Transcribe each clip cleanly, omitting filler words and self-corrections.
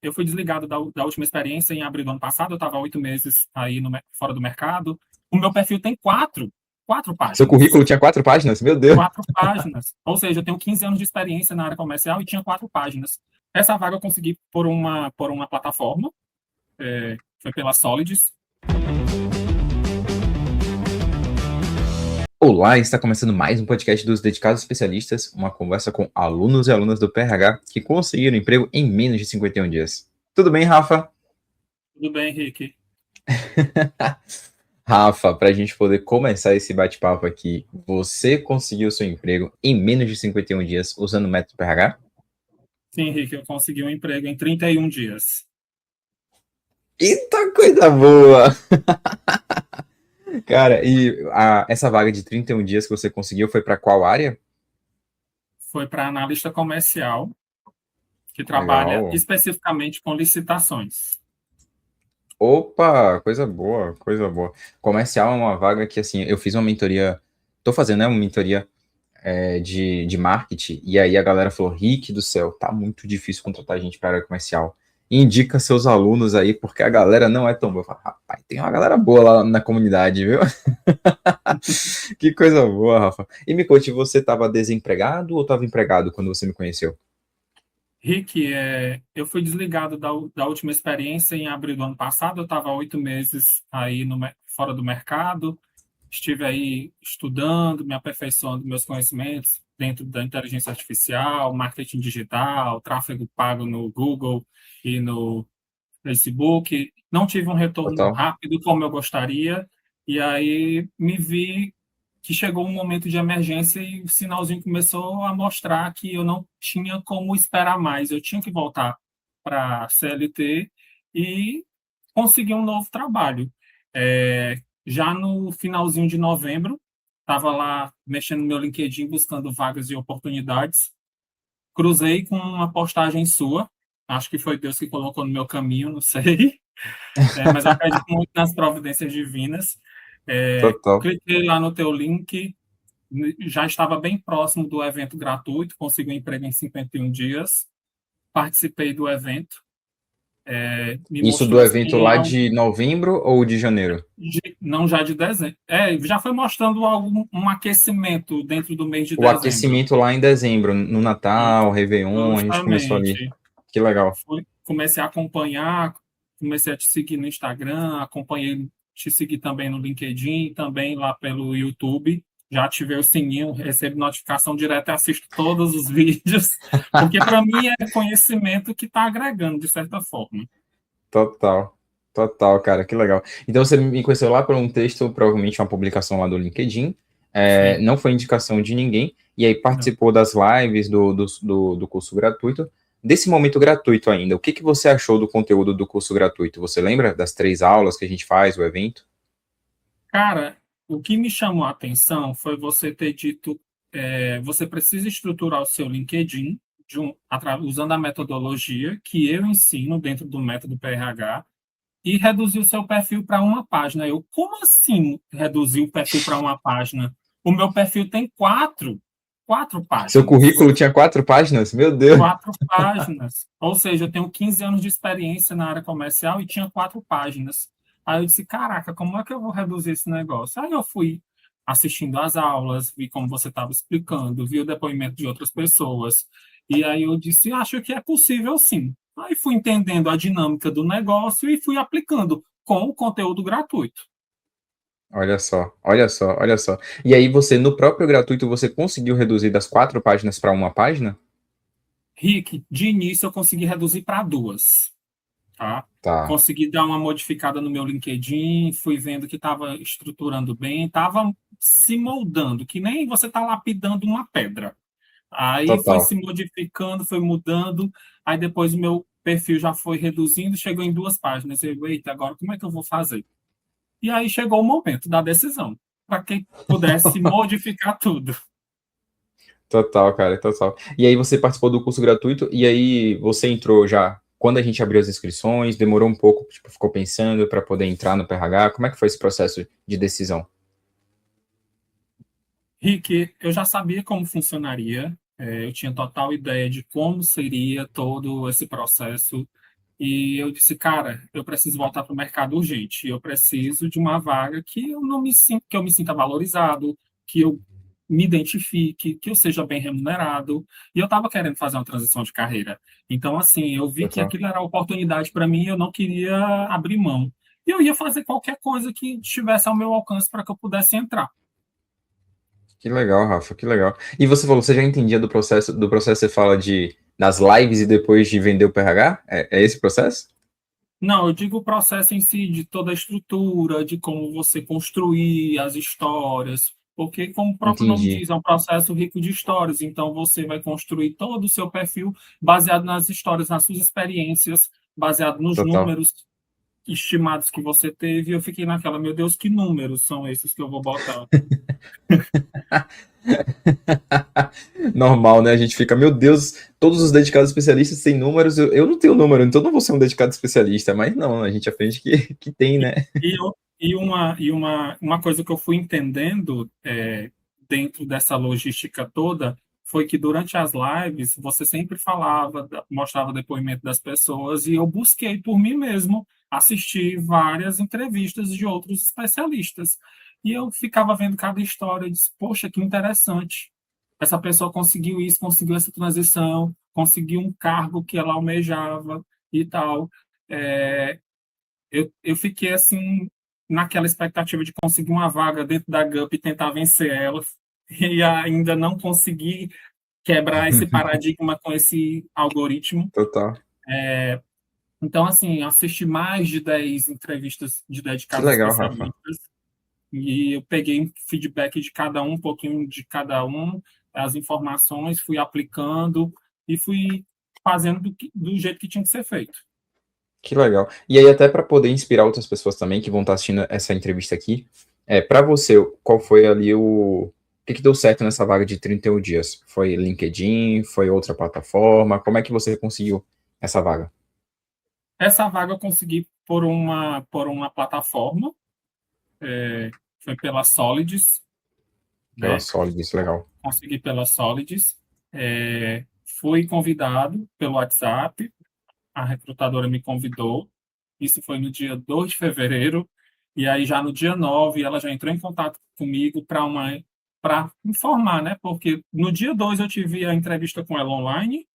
eu fui desligado da última experiência em abril do ano passado, eu estava há 8 meses aí fora do mercado. O meu perfil tem quatro Seu páginas. currículo tinha 4 páginas? Meu Deus. 4 páginas. Ou seja, eu tenho 15 anos de experiência na área comercial e tinha 4 páginas. Essa vaga eu consegui por uma plataforma, foi pela Solids. Olá, está começando mais um podcast dos Dedicados Especialistas, uma conversa com alunos e alunas do PRH que conseguiram emprego em menos de 51 dias. Tudo bem, Rafa? Tudo bem, Henrique? Rafa, para a gente poder começar esse bate-papo aqui, você conseguiu seu emprego em menos de 51 dias usando o método PRH? Sim, Henrique, eu consegui um emprego em 31 dias. Eita, coisa boa! Cara, e essa vaga de 31 dias que você conseguiu foi para qual área? Foi para analista comercial, que trabalha Legal. especificamente com licitações. Opa, coisa boa, coisa boa. Comercial é uma vaga que, assim, eu fiz uma mentoria, tô fazendo, né, uma mentoria de marketing, e aí a galera falou, Rick do céu, tá muito difícil contratar gente para área comercial. Indica seus alunos aí, porque a galera não é tão boa. Eu falo, rapaz, tem uma galera boa lá na comunidade, viu? Que coisa boa, Rafa. E me conte, você estava desempregado ou estava empregado quando você me conheceu? Rick, eu fui desligado da última experiência em abril do ano passado. Eu estava há 8 meses aí fora do mercado. Estive aí estudando, me aperfeiçoando meus conhecimentos dentro da inteligência artificial, marketing digital, tráfego pago no Google e no Facebook. Não tive um retorno Total. rápido como eu gostaria, e aí me vi que chegou um momento de emergência e o sinalzinho começou a mostrar que eu não tinha como esperar mais, eu tinha que voltar para a CLT e conseguir um novo trabalho. Já no finalzinho de novembro, estava lá mexendo no meu LinkedIn, buscando vagas e oportunidades, cruzei com uma postagem sua, acho que foi Deus que colocou no meu caminho, não sei, mas eu acredito muito nas providências divinas. Total. Cliquei lá no teu link, já estava bem próximo do evento gratuito, consegui um emprego em 51 dias, participei do evento, me Isso do mostrou evento sim, lá de novembro ou de janeiro? não já de dezembro, já foi mostrando um aquecimento dentro do mês de O dezembro. aquecimento lá em dezembro, no Natal, Réveillon, a gente começou ali. Justamente. Que legal. Comecei a acompanhar, comecei a te seguir no Instagram, acompanhei, te seguir também no LinkedIn, também lá pelo YouTube. Já ativei o sininho, recebo notificação direta e assisto todos os vídeos, porque para mim é conhecimento que está agregando, de certa forma. Total. Total, cara, que legal. Então você me conheceu lá por um texto, provavelmente uma publicação lá do LinkedIn. Sim, Não foi indicação de ninguém. E aí não. participou das lives do curso gratuito. Desse momento gratuito ainda, o que que você achou do conteúdo do curso gratuito? Você lembra das 3 aulas que a gente faz, o evento? Cara, o que me chamou a atenção foi você ter dito, você precisa estruturar o seu LinkedIn usando a metodologia que eu ensino dentro do método PRH e reduzir o seu perfil para uma página. Eu, como assim reduzir o perfil para uma página? O meu perfil tem quatro Seu páginas. currículo tinha 4 páginas? Meu Deus. 4 páginas. Ou seja, eu tenho 15 anos de experiência na área comercial e tinha 4 páginas. Aí eu disse, caraca, como é que eu vou reduzir esse negócio? Aí eu fui assistindo às aulas, vi como você estava explicando, vi o depoimento de outras pessoas. E aí eu disse, acho que é possível sim. Aí fui entendendo a dinâmica do negócio e fui aplicando com o conteúdo gratuito. Olha só, olha só, olha só. E aí você, no próprio gratuito, você conseguiu reduzir das 4 páginas para uma página? Rick, de início eu consegui reduzir para duas. Tá? Tá, Consegui dar uma modificada no meu LinkedIn, fui vendo que estava estruturando bem, estava se moldando, que nem você está lapidando uma pedra. Aí foi total. se modificando, foi mudando, aí depois o meu perfil já foi reduzindo, chegou em 2 páginas. Eu, eita, agora como é que eu vou fazer? E aí chegou o momento da decisão, para que pudesse modificar tudo. Total, cara, total. E aí você participou do curso gratuito e aí você entrou já quando a gente abriu as inscrições, demorou um pouco, tipo, ficou pensando para poder entrar no PRH. Como é que foi esse processo de decisão? Rick, eu já sabia como funcionaria, eu tinha total ideia de como seria todo esse processo. E eu disse, cara, eu preciso voltar para o mercado urgente. Eu preciso de uma vaga que eu não me sinta, que eu me sinta valorizado, que eu me identifique, que eu seja bem remunerado. E eu estava querendo fazer uma transição de carreira. Então, assim, eu vi que Total. aquilo era oportunidade para mim e eu não queria abrir mão. E eu ia fazer qualquer coisa que estivesse ao meu alcance para que eu pudesse entrar. Que legal, Rafa, que legal. E você falou, você já entendia do processo você fala de das lives e depois de vender o PH? É esse processo? Não, eu digo o processo em si, de toda a estrutura, de como você construir as histórias, porque, como o próprio nome Entendi, diz, é um processo rico de histórias, então você vai construir todo o seu perfil baseado nas histórias, nas suas experiências, baseado nos total. números estimados que você teve. E eu fiquei naquela, meu Deus, que números são esses que eu vou botar? Normal, né? A gente fica, meu Deus, todos os dedicados especialistas têm números, eu não tenho número, então eu não vou ser um dedicado especialista, mas não, a gente aprende que tem, né? E uma coisa que eu fui entendendo dentro dessa logística toda foi que durante as lives você sempre falava, mostrava depoimento das pessoas e eu busquei por mim mesmo assistir várias entrevistas de outros especialistas. E eu ficava vendo cada história e disse, poxa, que interessante. Essa pessoa conseguiu isso, conseguiu essa transição, conseguiu um cargo que ela almejava e tal. É, eu fiquei assim naquela expectativa de conseguir uma vaga dentro da GUP e tentar vencer ela, e ainda não consegui quebrar esse paradigma com esse algoritmo. Total. Então, assim, assisti mais de 10 entrevistas de Que dedicados legal, Rafa. especialistas e eu peguei feedback de cada um pouquinho de cada um, as informações, fui aplicando e fui fazendo do jeito que tinha que ser feito. Que legal. E aí, até para poder inspirar outras pessoas também que vão estar assistindo essa entrevista aqui, para você, qual foi ali o que deu certo nessa vaga de 31 dias? Foi LinkedIn? Foi outra plataforma? Como é que você conseguiu essa vaga? Essa vaga eu consegui por uma plataforma, foi pela Solids, Pela né? Solid, isso é legal. Consegui pela Solids. Fui convidado pelo WhatsApp, a recrutadora me convidou. Isso foi no dia 2 de fevereiro, e aí já no dia 9 ela já entrou em contato comigo para informar, né? Porque no dia 2 eu tive a entrevista com ela online.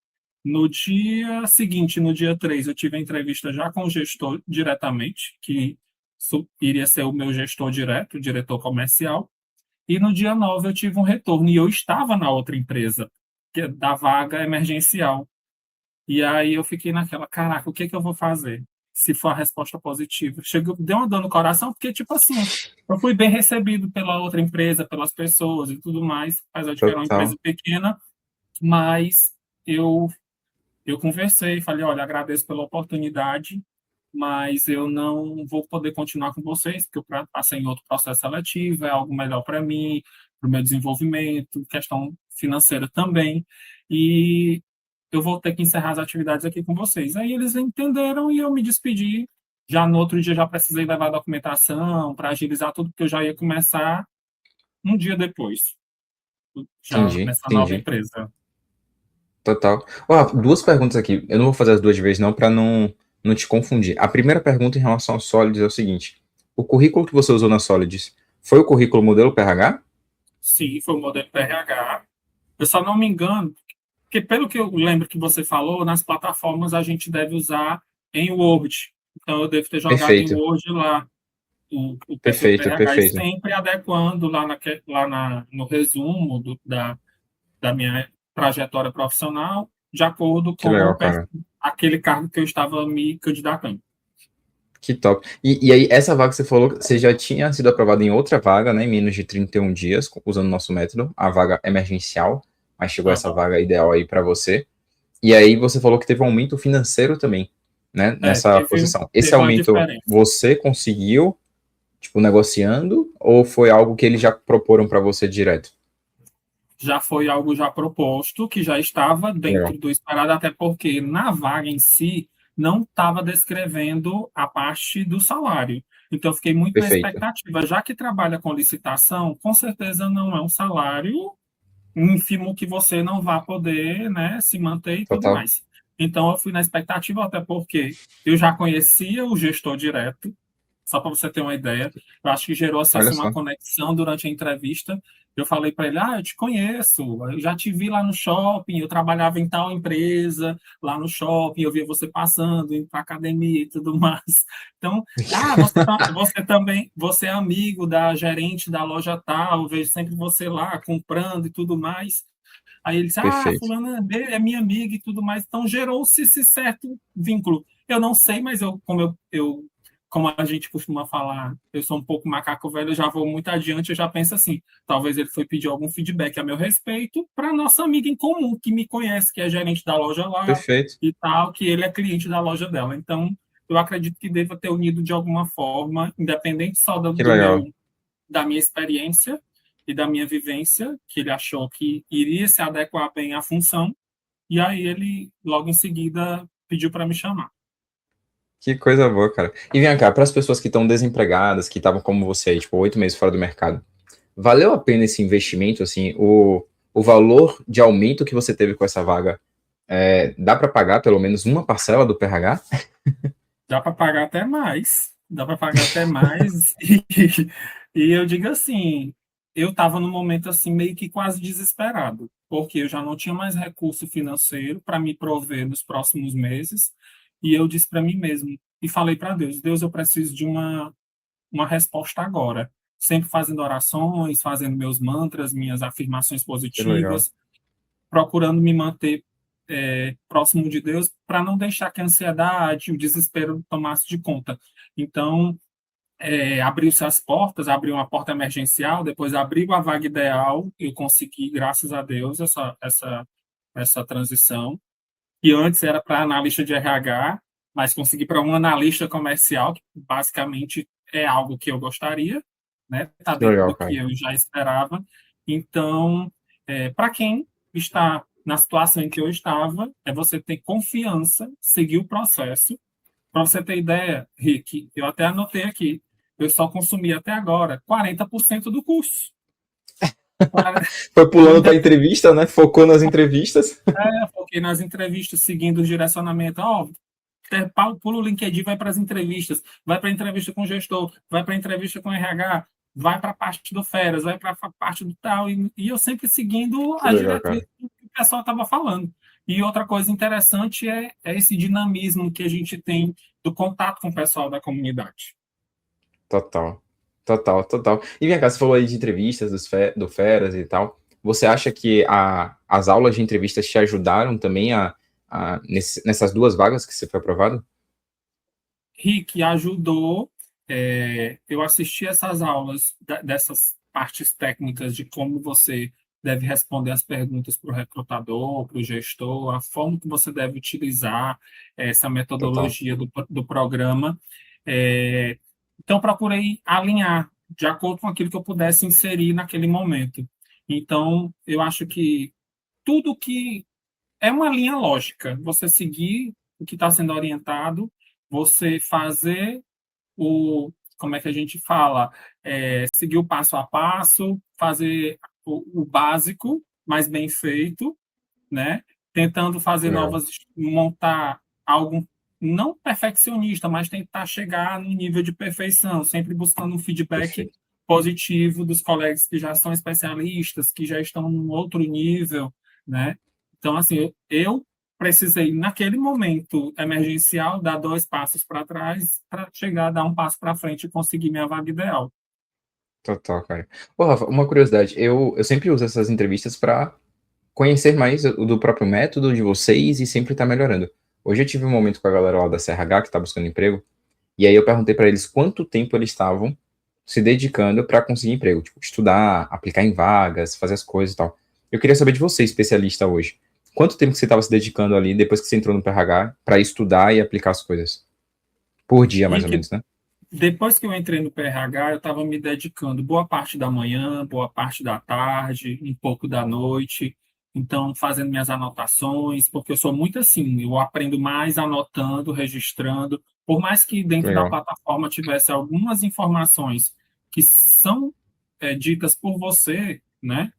No dia seguinte, no dia 3 eu tive a entrevista já com o gestor diretamente, que iria ser o meu gestor direto, o diretor comercial. E no dia 9 eu tive um retorno, e eu estava na outra empresa, que é da vaga emergencial. E aí eu fiquei naquela, caraca, o que que eu vou fazer? Se for a resposta positiva. Chegou, deu uma dor no coração, porque, tipo assim, eu fui bem recebido pela outra empresa, pelas pessoas e tudo mais, apesar de que era uma empresa Total, pequena, mas eu eu conversei, falei, olha, agradeço pela oportunidade, mas eu não vou poder continuar com vocês, porque eu passei em outro processo seletivo, é algo melhor para mim, para o meu desenvolvimento, questão financeira também, e eu vou ter que encerrar as atividades aqui com vocês. Aí eles entenderam e eu me despedi. Já no outro dia já precisei levar a documentação para agilizar tudo, porque eu já ia começar um dia depois, já entendi, nessa nova entendi. empresa. Total. Ó, duas perguntas aqui. Eu não vou fazer as duas de vez, não, para não te confundir. A primeira pergunta em relação ao Solids é o seguinte: o currículo que você usou na Solids foi o currículo modelo PRH? Sim, foi o modelo PRH. Eu só não me engano, porque pelo que eu lembro que você falou, nas plataformas a gente deve usar em Word. Então eu devo ter jogado em Perfeito, Word lá o perfil do perfeito, PRH e perfeito. sempre adequando no resumo da minha trajetória profissional, de acordo Que com legal, cara. aquele cargo que eu estava me candidatando. Que top. E aí, essa vaga que você falou, você já tinha sido aprovado em outra vaga, né, em menos de 31 dias, usando o nosso método, a vaga emergencial, mas chegou essa Aham. vaga ideal aí para você. E aí você falou que teve um aumento financeiro também, né, nessa posição. Esse Teve uma aumento diferença. você conseguiu, tipo, negociando, ou foi algo que eles já proporam para você direto? Já foi algo já proposto, que já estava Legal. dentro do esperado, até porque na vaga em si não estava descrevendo a parte do salário. Então, eu fiquei muito na Perfeito. expectativa, já que trabalha com licitação, com certeza não é um salário ínfimo que você não vai poder, né, se manter e tudo Total. mais. Então, eu fui na expectativa, até porque eu já conhecia o gestor direto, só para você ter uma ideia. Eu acho que gerou Olha assim, uma só. conexão durante a entrevista. Eu falei para ele: eu te conheço, eu já te vi lá no shopping, eu trabalhava em tal empresa, lá no shopping, eu via você passando, indo para academia e tudo mais. Então, você também, você é amigo da gerente da loja tal, eu vejo sempre você lá comprando e tudo mais. Aí ele disse: Perfeito. fulana é minha amiga e tudo mais. Então gerou-se esse certo vínculo. Eu não sei, mas como a gente costuma falar, eu sou um pouco macaco velho, eu já vou muito adiante, eu já penso assim, talvez ele foi pedir algum feedback a meu respeito para nossa amiga em comum, que me conhece, que é gerente da loja lá Perfeito. e tal, que ele é cliente da loja dela. Então, eu acredito que deva ter unido de alguma forma, independente só Que legal. da minha experiência e da minha vivência, que ele achou que iria se adequar bem à função, e aí ele, logo em seguida, pediu para me chamar. Que coisa boa, cara. E vem cá, para as pessoas que estão desempregadas, que estavam como você, aí, tipo, 8 meses fora do mercado, valeu a pena esse investimento, assim, o valor de aumento que você teve com essa vaga, dá para pagar pelo menos uma parcela do PRH? Dá para pagar até mais, dá para pagar até mais, e eu digo assim, eu estava num momento assim meio que quase desesperado, porque eu já não tinha mais recurso financeiro para me prover nos próximos meses, e eu disse para mim mesmo, e falei para Deus: Deus, eu preciso de uma resposta agora. Sempre fazendo orações, fazendo meus mantras, minhas afirmações Que legal. positivas, procurando me manter próximo de Deus para não deixar que a ansiedade, o desespero tomasse de conta. Então, abriu-se as portas, abriu uma porta emergencial, depois abriu a vaga ideal, eu consegui, graças a Deus, essa transição. E antes era para analista de RH, mas consegui para um analista comercial, que basicamente é algo que eu gostaria, né? Está Que dentro legal, do que cara. eu já esperava. Então, para quem está na situação em que eu estava, é você ter confiança, seguir o processo. Para você ter ideia, Rick, eu até anotei aqui, eu só consumi até agora 40% do curso. Foi Eu pulando ainda para entrevista, né? Focou nas entrevistas. foquei nas entrevistas, seguindo o direcionamento. Pula o LinkedIn, vai para as entrevistas, vai para a entrevista com o gestor, vai para a entrevista com o RH, vai para a parte do Feras, vai para a parte do tal, e eu sempre seguindo Que as legal, diretrizes cara. que o pessoal estava falando. E outra coisa interessante é esse dinamismo que a gente tem do contato com o pessoal da comunidade. Total. Total, total. E vem cá, você falou aí de entrevistas do Feras e tal. Você acha que as aulas de entrevistas te ajudaram também nessas duas vagas que você foi aprovado? Rick ajudou. Eu assisti essas aulas dessas partes técnicas de como você deve responder as perguntas para o recrutador, para o gestor, a forma que você deve utilizar essa Total. metodologia do programa. É, então, procurei alinhar de acordo com aquilo que eu pudesse inserir naquele momento. Então, eu acho que tudo que é uma linha lógica, você seguir o que está sendo orientado, você fazer como é que a gente fala, seguir o passo a passo, fazer o básico, mas bem feito, né? Tentando fazer Legal. montar algo não perfeccionista, mas tentar chegar no nível de perfeição, sempre buscando um feedback Perfeito. positivo dos colegas que já são especialistas, que já estão num outro nível, né? Então, assim, eu precisei, naquele momento emergencial, dar 2 passos para trás para chegar a dar um passo para frente e conseguir minha vaga ideal. Total, cara. Ô, Rafa, uma curiosidade. Eu sempre uso essas entrevistas para conhecer mais do próprio método de vocês e sempre estar melhorando. Hoje eu tive um momento com a galera lá da CRH que está buscando emprego, e aí eu perguntei para eles quanto tempo eles estavam se dedicando para conseguir emprego, tipo, estudar, aplicar em vagas, fazer as coisas e tal. Eu queria saber de você, especialista hoje. Quanto tempo que você estava se dedicando ali depois que você entrou no PRH para estudar e aplicar as coisas? Por dia, mais ou Rick, menos, né? depois que eu entrei no PRH, eu estava me dedicando boa parte da manhã, boa parte da tarde, um pouco da noite, então fazendo minhas anotações, porque eu sou muito assim, eu aprendo mais anotando, registrando, por mais que Que dentro da legal. plataforma tivesse algumas informações que são ditas por você, né?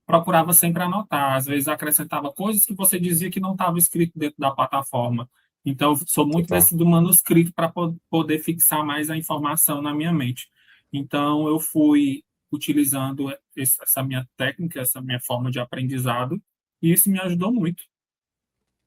procurava sempre anotar. Às vezes acrescentava coisas que você dizia que não estava escrito dentro da plataforma. Então, eu sou muito Total. desse do manuscrito para poder fixar mais a informação na minha mente. Então, eu fui utilizando essa minha técnica, essa minha forma de aprendizado, e isso me ajudou muito.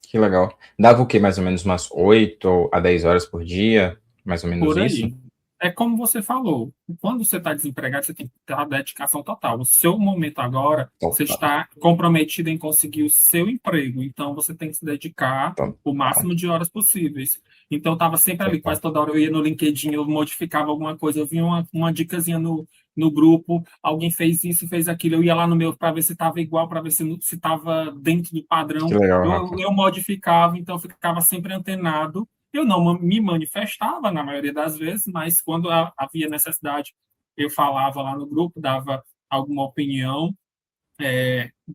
Que legal. Dava o quê? Mais ou menos umas 8 a 10 horas por dia? Mais ou menos Por isso? aí. É como você falou, quando você está desempregado, você tem que ter a dedicação total. O seu momento agora, você Total. está comprometido em conseguir o seu emprego, então você tem que se dedicar o Total. máximo de horas possíveis. Então, eu estava sempre ali, Total. quase toda hora eu ia no LinkedIn, eu modificava alguma coisa, eu via uma dicasinha no grupo, alguém fez isso, fez aquilo, eu ia lá no meu para ver se estava igual, para ver se estava dentro do Que padrão, legal, eu, Rafa. eu modificava, então eu ficava sempre antenado. Eu não me manifestava na maioria das vezes, mas quando havia necessidade, eu falava lá no grupo, dava alguma opinião,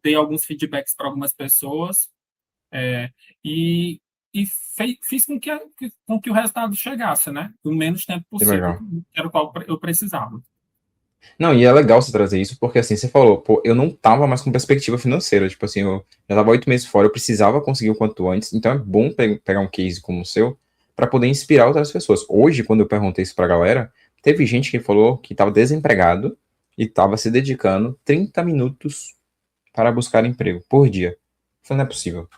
dei alguns feedbacks para algumas pessoas, é, e, e fiz com que o resultado chegasse, né? No menos tempo Que possível, legal. que era o qual eu precisava. Não, e é legal você trazer isso, porque assim, você falou, pô, eu não tava mais com perspectiva financeira, tipo assim, eu já tava 8 meses fora, eu precisava conseguir o quanto antes, então é bom pegar um case como o seu, para poder inspirar outras pessoas. Hoje, quando eu perguntei isso pra galera, teve gente que falou que tava desempregado e tava se dedicando 30 minutos para buscar emprego por dia. Eu falei, não é possível.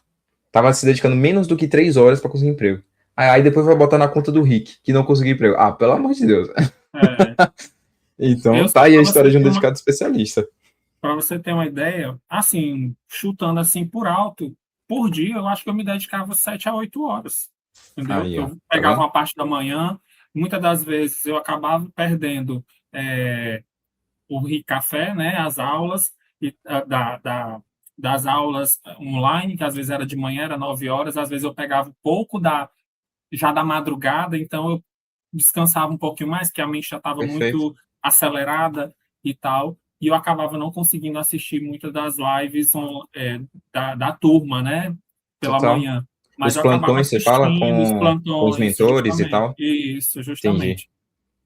Tava se dedicando menos do que 3 horas para conseguir emprego. Aí depois vai botar na conta do Rick, que não conseguiu emprego. Ah, pelo amor de Deus. É, Então eu tá só aí a história de um dedicado especialista. para você ter uma ideia, assim, chutando assim por alto, por dia, eu acho que eu me dedicava 7 a 8 horas, entendeu? Aí, ó. Eu Tá pegava vendo? uma parte da manhã, muitas das vezes eu acabava perdendo o café, né, as aulas e, das aulas online, que às vezes era de manhã, era 9 horas, às vezes eu pegava um pouco já da madrugada, então eu descansava um pouquinho mais, que a mente já estava Perfeito. muito acelerada e tal, e eu acabava não conseguindo assistir muitas das lives da turma, né, pela Total. manhã. Mas Os eu acabava plantões, você fala assistindo os com os plantões, mentores e justamente. tal? Isso, Entendi. justamente.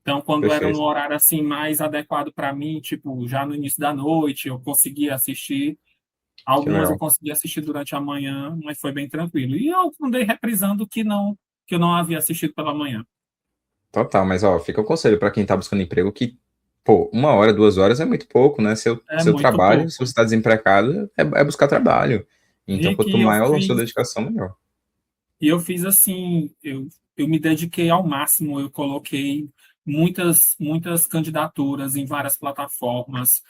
Então, quando era no Perfeito. horário assim mais adequado para mim, tipo, já no início da noite, eu conseguia assistir. Que Algumas eu legal. consegui assistir durante a manhã, mas foi bem tranquilo. E eu andei reprisando que eu não havia assistido pela manhã. Total, mas ó, fica o conselho pra quem tá buscando emprego que, pô, 1 hora, 2 horas é muito pouco, né? É Seu muito trabalho, se pouco. você tá desempregado, é buscar trabalho. Então, Rick, quanto maior a sua dedicação, melhor. eu fiz assim, eu me dediquei ao máximo, eu coloquei muitas candidaturas em várias plataformas,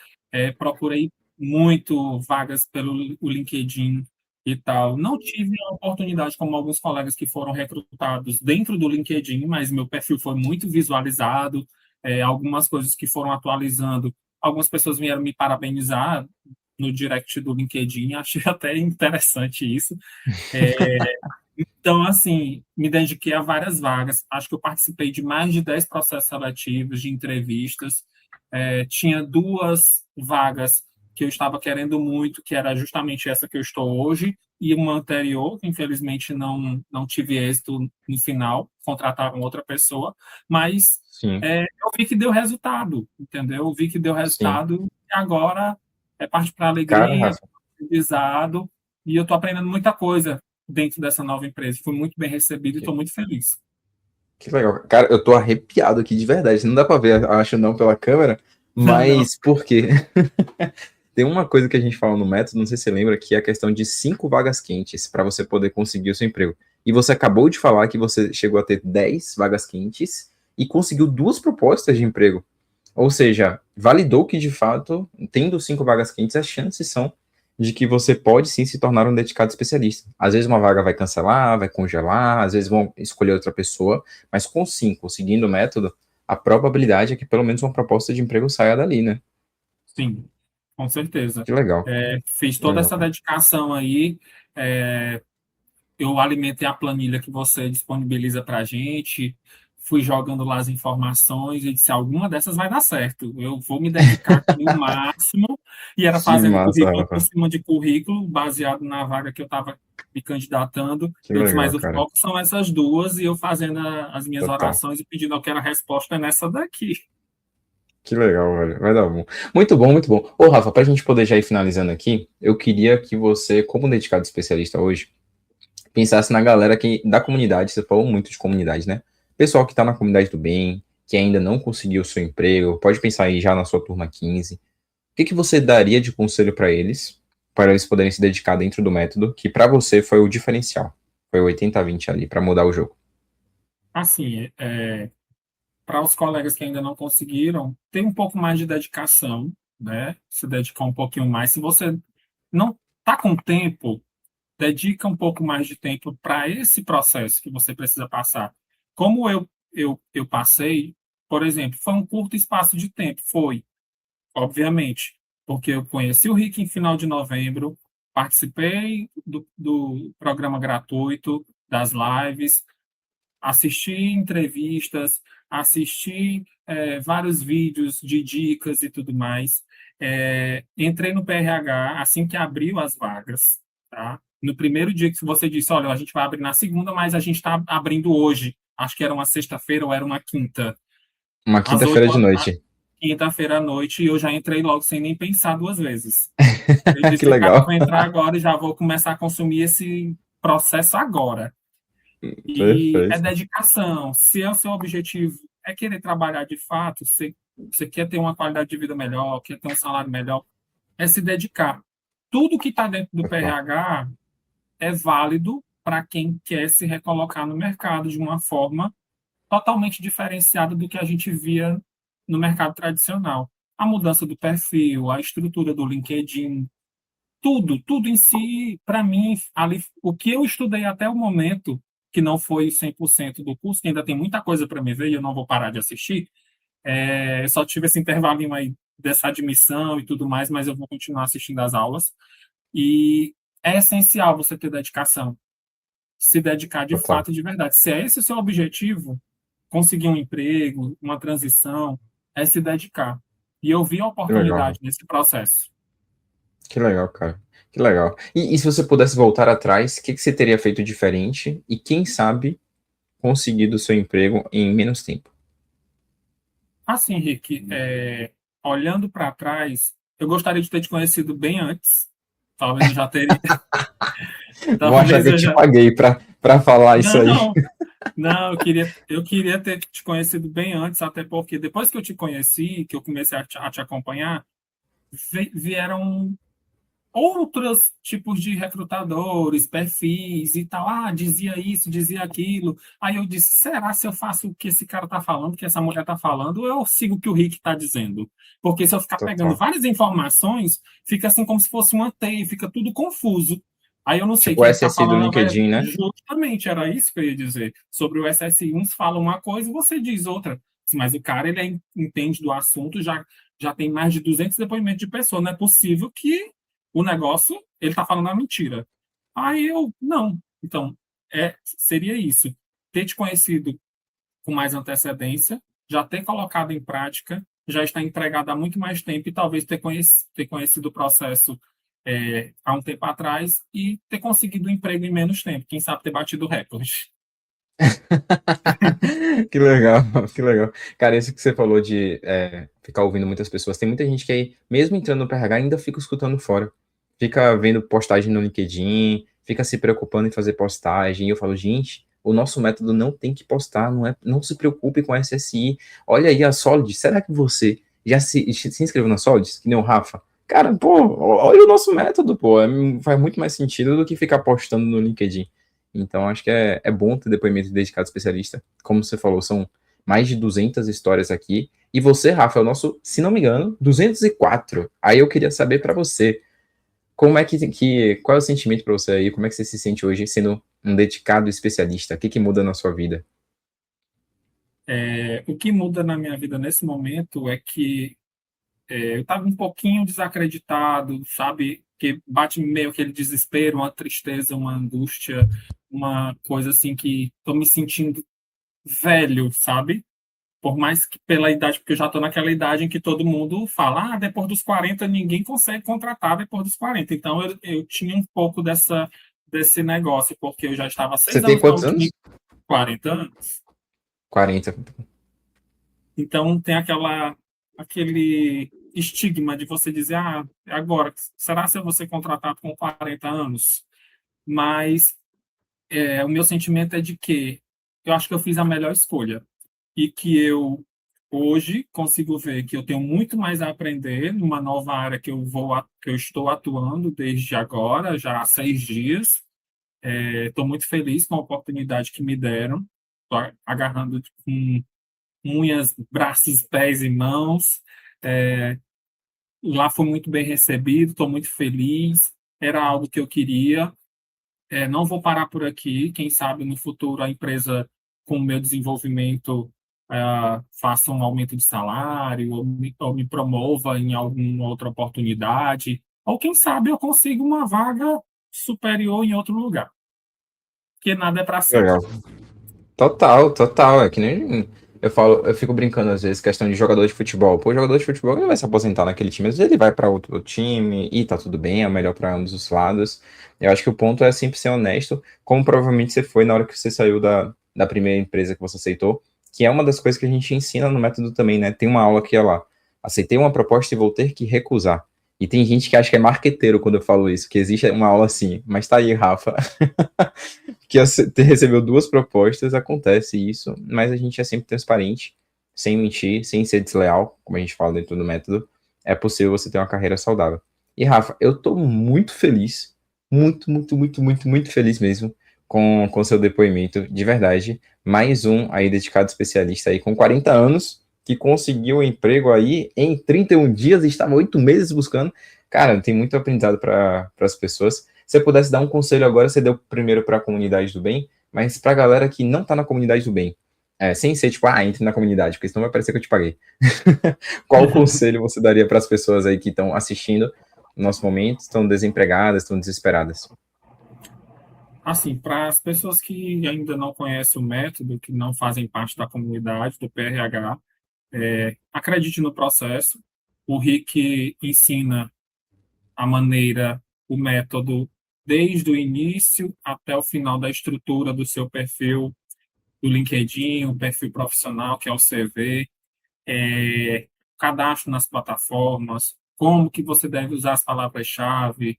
procurei muito vagas pelo o LinkedIn e tal. Não tive a oportunidade, como alguns colegas que foram recrutados dentro do LinkedIn, mas meu perfil foi muito visualizado, algumas coisas que foram atualizando. Algumas pessoas vieram me parabenizar no direct do LinkedIn, achei até interessante isso. Então, assim, me dediquei a várias vagas. Acho que eu participei de mais de 10 processos seletivos, de entrevistas. Tinha duas vagas que eu estava querendo muito, que era justamente essa que eu estou hoje, e uma anterior, que infelizmente não tive êxito no final, contrataram outra pessoa, mas Sim, eu vi que deu resultado, entendeu? Eu vi que deu sim. resultado, e agora é parte para a Cara, alegria, Rafa, aprendizado, e eu estou aprendendo muita coisa dentro dessa nova empresa. Fui muito bem recebido e que, estou muito feliz. que legal. Cara, eu tô arrepiado aqui de verdade. Não dá pra ver, acho não, pela câmera, Não, mas por quê? Tem uma coisa que a gente fala no método, não sei se você lembra, que é a questão de 5 vagas quentes para você poder conseguir o seu emprego. E você acabou de falar que você chegou a ter 10 vagas quentes e conseguiu 2 propostas de emprego. Ou seja, validou que de fato, tendo 5 vagas quentes, as chances são de que você pode sim se tornar um dedicado especialista. Às vezes uma vaga vai cancelar, vai congelar, às vezes vão escolher outra pessoa, mas com 5, seguindo o método, a probabilidade é que pelo menos uma proposta de emprego saia dali, né? sim, com certeza. Que legal, Fiz que toda legal, essa cara. dedicação aí. Eu alimentei a planilha que você disponibiliza para a gente, fui jogando lá as informações e disse: alguma dessas vai dar certo. Eu vou me dedicar aqui o máximo. E era Que fazendo massa, currículo por Rafa. cima de currículo, baseado na vaga que eu estava me candidatando. Que Eu disse: mas legal, o cara. foco são essas duas, e eu fazendo as minhas Total. orações e pedindo aquela resposta nessa daqui. Que legal, velho. Vai dar bom. Muito bom, muito bom. Ô, Rafa, pra gente poder já ir finalizando aqui, eu queria que você, como dedicado especialista hoje, pensasse na galera que, da comunidade, você falou muito de comunidade, né? Pessoal que tá na comunidade do bem, que ainda não conseguiu o seu emprego, pode pensar aí já na sua turma 15. O que que você daria de conselho para eles poderem se dedicar dentro do método, que para você foi o diferencial? Foi o 80-20 ali, para mudar o jogo. Assim, para os colegas que ainda não conseguiram, ter um pouco mais de dedicação, né? Se dedicar um pouquinho mais. Se você não está com tempo, dedica um pouco mais de tempo para esse processo que você precisa passar. Como eu passei, por exemplo, foi um curto espaço de tempo, foi, obviamente, porque eu conheci o Rick em final de novembro, participei do programa gratuito, das lives, assisti entrevistas, assisti vários vídeos de dicas e tudo mais. Entrei no PRH assim que abriu as vagas, tá? No primeiro dia que você disse, olha, a gente vai abrir na segunda, mas a gente está abrindo hoje. Acho que era uma sexta-feira ou era uma quinta. Uma Às quinta-feira de 8 da noite. quinta-feira à noite, e eu já entrei logo sem nem pensar duas vezes. Eu Que disse, cara, eu legal. vou entrar agora e já vou começar a consumir esse processo agora. E é Perfeito. dedicação. Se é o seu objetivo é querer trabalhar de fato, você quer ter uma qualidade de vida melhor, quer ter um salário melhor, é se dedicar. Tudo que está dentro do Total. PRH é válido para quem quer se recolocar no mercado de uma forma totalmente diferenciada do que a gente via no mercado tradicional. A mudança do perfil, a estrutura do LinkedIn, tudo em si, para mim, ali, o que eu estudei até o momento, que não foi 100% do curso, que ainda tem muita coisa para me ver e eu não vou parar de assistir, eu só tive esse intervalinho aí dessa admissão e tudo mais, mas eu vou continuar assistindo as aulas. E é essencial você ter dedicação, se dedicar de Total. fato e de verdade. Se é esse o seu objetivo, conseguir um emprego, uma transição, é se dedicar. E eu vi a Que legal. oportunidade nesse processo. Que legal, cara. Que legal. E se você pudesse voltar atrás, o que que você teria feito diferente? E quem sabe conseguido o seu emprego em menos tempo? Assim, Rick, olhando para trás, eu gostaria de ter te conhecido bem antes. Talvez eu já teria. Vão achar Talvez que eu eu te já. paguei para falar isso aí. Não, não, eu queria ter te conhecido bem antes, até porque depois que eu te conheci, que eu comecei a te acompanhar, vieram outros tipos de recrutadores, perfis e tal. Ah, dizia isso, dizia aquilo. Aí eu disse: será se eu faço o que esse cara está falando, o que essa mulher está falando, ou eu sigo o que o Rick está dizendo? Porque se eu ficar pegando Total. várias informações, fica assim como se fosse uma teia, fica tudo confuso. Aí eu não sei Tipo o quem é que está SSI do falando agora. LinkedIn, né? Justamente, era isso que eu ia dizer. Sobre o SSI, uns falam uma coisa e você diz outra. Mas o cara, ele entende do assunto, já tem mais de 200 depoimentos de pessoa. Não é possível que o negócio, ele está falando a mentira. Aí eu, não. Então, seria isso. Ter te conhecido com mais antecedência, já ter colocado em prática, já estar empregado há muito mais tempo e talvez ter conhecido o processo há um tempo atrás e ter conseguido um emprego em menos tempo. Quem sabe ter batido o recorde. Que legal, que legal. Cara, isso que você falou de ficar ouvindo muitas pessoas. Tem muita gente que aí, mesmo entrando no PRH, ainda fica escutando fora. Fica vendo postagem no LinkedIn, fica se preocupando em fazer postagem. E eu falo, gente, o nosso método não tem que postar, não se preocupe com SSI. Olha aí a Solid, será que você já se inscreveu na Solid? Que nem o Rafa? Cara, pô, olha o nosso método, pô. Faz muito mais sentido do que ficar postando no LinkedIn. Então, acho que é bom ter depoimento de dedicado especialista. Como você falou, são mais de 200 histórias aqui. E você, Rafa, é o nosso, se não me engano, 204. Aí eu queria saber para você, como é qual é o sentimento para você aí? Como é que você se sente hoje sendo um dedicado especialista? O que muda na sua vida? O que muda na minha vida nesse momento é que eu estava um pouquinho desacreditado, sabe? Que bate meio aquele desespero, uma tristeza, uma angústia, uma coisa assim que estou me sentindo velho, sabe? Por mais que pela idade, porque eu já estou naquela idade em que todo mundo fala, depois dos 40 ninguém consegue contratar depois dos 40. Então eu tinha um pouco desse negócio, porque eu já estava há Você 6 tem anos na quantos última anos? 40 anos. 40. Então tem aquele estigma de você dizer, agora, será se eu vou ser contratado com 40 anos? Mas o meu sentimento é de que eu acho que eu fiz a melhor escolha e que eu hoje consigo ver que eu tenho muito mais a aprender numa nova área que eu estou atuando desde agora, já há 6 dias. Estou muito feliz com a oportunidade que me deram. Estou agarrando com unhas, braços, pés e mãos. É, Lá foi muito bem recebido, estou muito feliz. Era algo que eu queria. Não vou parar por aqui. Quem sabe no futuro a empresa, com o meu desenvolvimento, faça um aumento de salário ou me promova em alguma outra oportunidade. Ou quem sabe eu consiga uma vaga superior em outro lugar. Porque nada é para sempre. Legal. Total, total. É que nem eu falo, eu fico brincando às vezes, questão de jogador de futebol. Pô, o jogador de futebol ele não vai se aposentar naquele time, às vezes ele vai para outro time e tá tudo bem, é o melhor para ambos os lados. Eu acho que o ponto é sempre ser honesto, como provavelmente você foi na hora que você saiu da primeira empresa que você aceitou, que é uma das coisas que a gente ensina no método também, né? Tem uma aula que é lá, aceitei uma proposta e vou ter que recusar. E tem gente que acha que é marqueteiro quando eu falo isso, que existe uma aula assim. Mas tá aí, Rafa, que recebeu 2 propostas, acontece isso, mas a gente é sempre transparente, sem mentir, sem ser desleal, como a gente fala dentro do método, é possível você ter uma carreira saudável. E Rafa, eu tô muito feliz, muito, muito, muito, muito, muito feliz mesmo com seu depoimento, de verdade. Mais um aí dedicado especialista aí com 40 anos, que conseguiu um emprego aí em 31 dias e estava 8 meses buscando. Cara, tem muito aprendizado para as pessoas. Se você pudesse dar um conselho agora, você deu primeiro para a comunidade do bem, mas para a galera que não está na comunidade do bem, sem ser tipo, entre na comunidade, porque senão vai parecer que eu te paguei. Qual conselho você daria para as pessoas aí que estão assistindo no nosso momento, estão desempregadas, estão desesperadas? Assim, para as pessoas que ainda não conhecem o método, que não fazem parte da comunidade do PRH, acredite no processo. O Rick ensina a maneira, o método, desde o início até o final da estrutura do seu perfil do LinkedIn, o perfil profissional, que é o CV, cadastro nas plataformas, como que você deve usar as palavras-chave.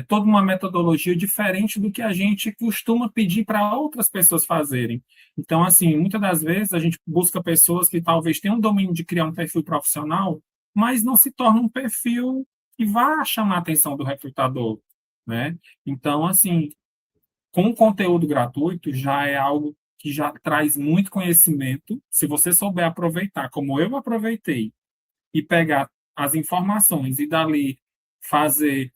Toda uma metodologia diferente do que a gente costuma pedir para outras pessoas fazerem. Então, assim, muitas das vezes a gente busca pessoas que talvez tenham um domínio de criar um perfil profissional, mas não se torna um perfil que vá chamar a atenção do recrutador, né? Então, assim, com conteúdo gratuito já é algo que já traz muito conhecimento. Se você souber aproveitar, como eu aproveitei, e pegar as informações e dali fazer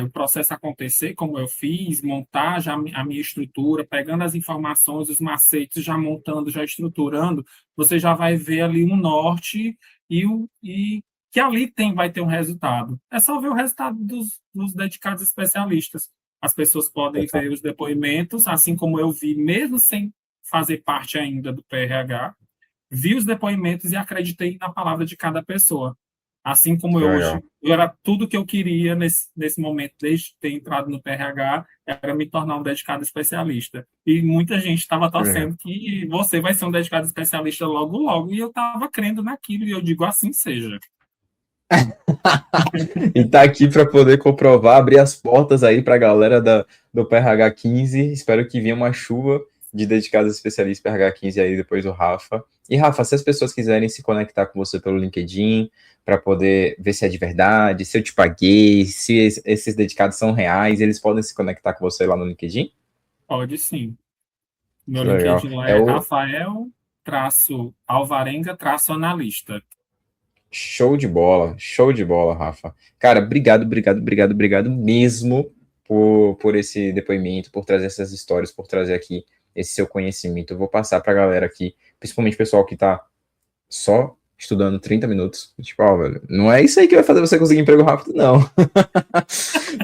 o processo acontecer, como eu fiz, montar já a minha estrutura, pegando as informações, os macetes, já montando, já estruturando, você já vai ver ali um norte e que ali vai ter um resultado. É só ver o resultado dos dedicados especialistas. As pessoas podem ver os depoimentos, assim como eu vi, mesmo sem fazer parte ainda do PRH, vi os depoimentos e acreditei na palavra de cada pessoa. Assim como Que eu legal. hoje, era tudo que eu queria nesse momento, desde ter entrado no PRH, era me tornar um dedicado especialista. E muita gente estava Que legal. torcendo que você vai ser um dedicado especialista logo, logo, e eu estava crendo naquilo, e eu digo assim seja. E tá aqui para poder comprovar, abrir as portas aí para a galera do PRH 15. Espero que venha uma chuva de dedicados especialistas PRH 15 aí depois do Rafa. E Rafa, se as pessoas quiserem se conectar com você pelo LinkedIn, para poder ver se é de verdade, se eu te paguei, se esses dedicados são reais, eles podem se conectar com você lá no LinkedIn? Pode sim. Meu Que legal. LinkedIn lá É é o Rafael-Alvarenga-analista. show de bola, Rafa. Cara, obrigado, obrigado, obrigado, obrigado mesmo por esse depoimento, por trazer essas histórias, por trazer aqui esse seu conhecimento. Eu vou passar para a galera aqui, principalmente o pessoal que está só estudando 30 minutos. Tipo, ó, velho, não é isso aí que vai fazer você conseguir emprego rápido, não.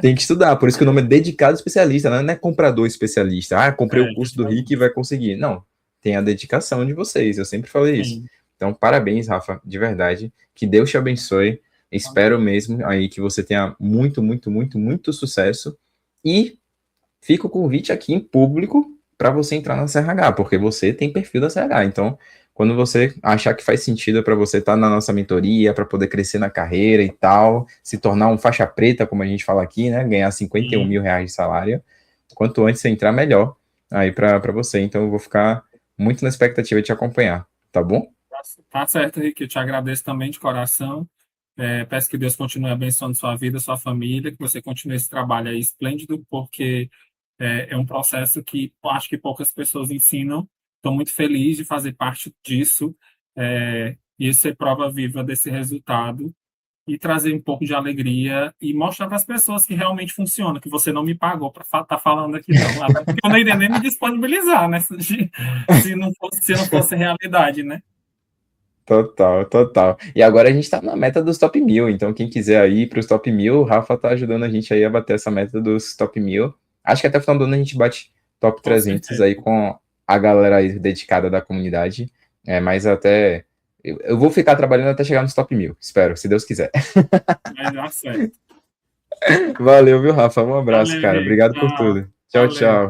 Tem que estudar, por isso que o nome é dedicado especialista, né? Não é comprador especialista. Ah, comprei o curso do Rick e vai conseguir. Não, tem a dedicação de vocês, eu sempre falei isso. Sim. Então, parabéns, Rafa, de verdade. Que Deus te abençoe. Espero mesmo aí que você tenha muito, muito, muito, muito sucesso. E fica o convite aqui em público para você entrar na CRH, porque você tem perfil da CRH. Então, quando você achar que faz sentido para você estar na nossa mentoria, para poder crescer na carreira e tal, se tornar um faixa preta, como a gente fala aqui, né? Ganhar 51 mil reais de salário, quanto antes você entrar, melhor aí para você. Então eu vou ficar muito na expectativa de te acompanhar, tá bom? Tá certo, Rick. Eu te agradeço também de coração. Peço que Deus continue abençoando sua vida, sua família, que você continue esse trabalho aí esplêndido, porque é um processo que acho que poucas pessoas ensinam. Estou muito feliz de fazer parte disso, e ser prova viva desse resultado e trazer um pouco de alegria e mostrar para as pessoas que realmente funciona, que você não me pagou para estar falando aqui, não. Até porque eu não iria nem me disponibilizar, né? Se não fosse realidade, né? Total, total. E agora a gente tá na meta dos top 1000, então quem quiser aí para os top 1000, o Rafa tá ajudando a gente aí a bater essa meta dos top 1000. Acho que até o final do ano a gente bate top Com 300 certeza. aí com a galera aí dedicada da comunidade. Mas até. Eu vou ficar trabalhando até chegar nos top 1000, espero, se Deus quiser. Vai dar certo. Valeu, viu, Rafa? Um abraço, Valeu, cara. Rick. Obrigado por Tchau. tudo. Tchau, Valeu. tchau.